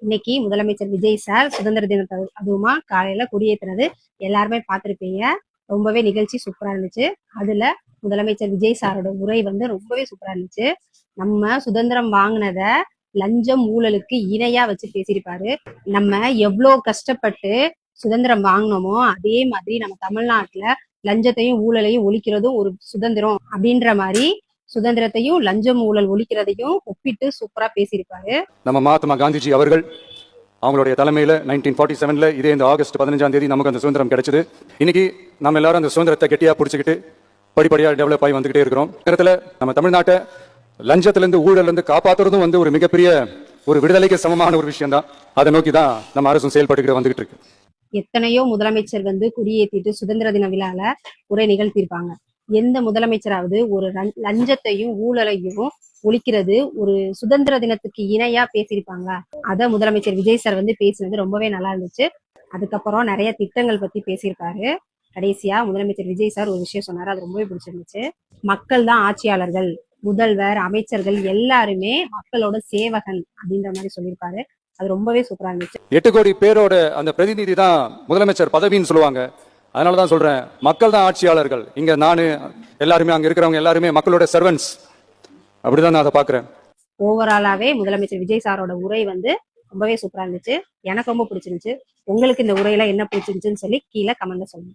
இன்னைக்கு முதலமைச்சர் விஜய் சார் சுதந்திர தினத்தை அதுவுமா காலையில கொடியேற்றினது எல்லாருமே பார்த்திருப்பீங்க. ரொம்பவே நிகழ்ச்சி சூப்பரா இருந்துச்சு. அதுல முதலமைச்சர் விஜய் சாரோட உரை வந்து ரொம்பவே சூப்பரா இருந்துச்சு. நம்ம சுதந்திரம் வாங்கினத லஞ்சம் ஊழலுக்கு இணையா வச்சு பேசியிருப்பாரு. நம்ம எவ்வளோ கஷ்டப்பட்டு சுதந்திரம் வாங்கினோமோ அதே மாதிரி நம்ம தமிழ்நாட்டுல லஞ்சத்தையும் ஊழலையும் ஒழிக்கிறதும் ஒரு சுதந்திரம் அப்படின்ற மாதிரி சுதந்திரத்தையும் லஞ்சம் ஊழல் ஒழிக்கிறதையும் ஒப்பிட்டு சூப்பரா பேசியிருப்பாரு. நம்ம மகாத்மா காந்திஜி அவர்கள் அவங்களுடைய தலைமையில 1947ல இதே இந்த ஆகஸ்ட் 15ஆம் தேதி நமக்கு அந்த சுதந்திரம் கிடைச்சது. இன்னைக்கு நம்ம எல்லாரும் அந்த சுதந்திரத்தை கெட்டியா பிடிச்சிக்கிட்டு படிப்படியா டெவலப் ஆகி வந்துகிட்டே இருக்கிறோம். நேரத்துல நம்ம தமிழ்நாட்டை லஞ்சத்திலிருந்து ஊழல் இருந்து காப்பாத்துறதும் வந்து ஒரு மிகப்பெரிய ஒரு விடுதலைக்கு சமமான ஒரு விஷயம் தான். அதை நோக்கி தான் நம்ம அரசும் செயல்பட்டு வந்துகிட்டு இருக்கு. எத்தனையோ முதலமைச்சர் வந்து கொடியேற்றிட்டு சுதந்திர தின விழால உரை நிகழ்த்தியிருப்பாங்க. எந்த முதலமைச்சராவது ஒரு லஞ்சத்தையும் ஊழலையும் ஒழிக்கிறது ஒரு சுதந்திர தினத்துக்கு இணையா பேசியிருப்பாங்க? அத முதலமைச்சர் விஜய் சார் வந்து பேசினது ரொம்பவே நல்லா இருந்துச்சு. அதுக்கப்புறம் நிறைய திட்டங்கள் பத்தி பேசியிருக்காரு. கடைசியா முதலமைச்சர் விஜய் சார் ஒரு விஷயம் சொன்னாரு, அது ரொம்பவே பிடிச்சிருந்துச்சு. மக்கள் தான் ஆட்சியாளர்கள், முதல்வர், அமைச்சர்கள் எல்லாருமே மக்களோட சேவகன் அப்படின்ற மாதிரி சொல்லியிருப்பாரு. அது ரொம்பவே சூப்பரா இருந்துச்சு. 8 கோடி பேரோட அந்த பிரதிநிதி தான் முதலமைச்சர் பதவின்னு சொல்லுவாங்க. அதனாலதான் சொல்றேன், மக்கள் தான் ஆட்சியாளர்கள். இங்க நானு எல்லாருமே அங்க இருக்கிறவங்க எல்லாருமே மக்களோட சர்வன்ஸ். அப்படிதான் நான் அதை பாக்குறேன். ஓவராலாவே முதலமைச்சர் விஜய் சாரோட உரை வந்து ரொம்பவே சூப்பரா இருந்துச்சு. எனக்கு ரொம்ப பிடிச்சிருந்துச்சு. உங்களுக்கு இந்த உரையில என்ன பிடிச்சிருந்துச்சுன்னு சொல்லி கீழே கமெண்ட்ல சொல்லுங்க.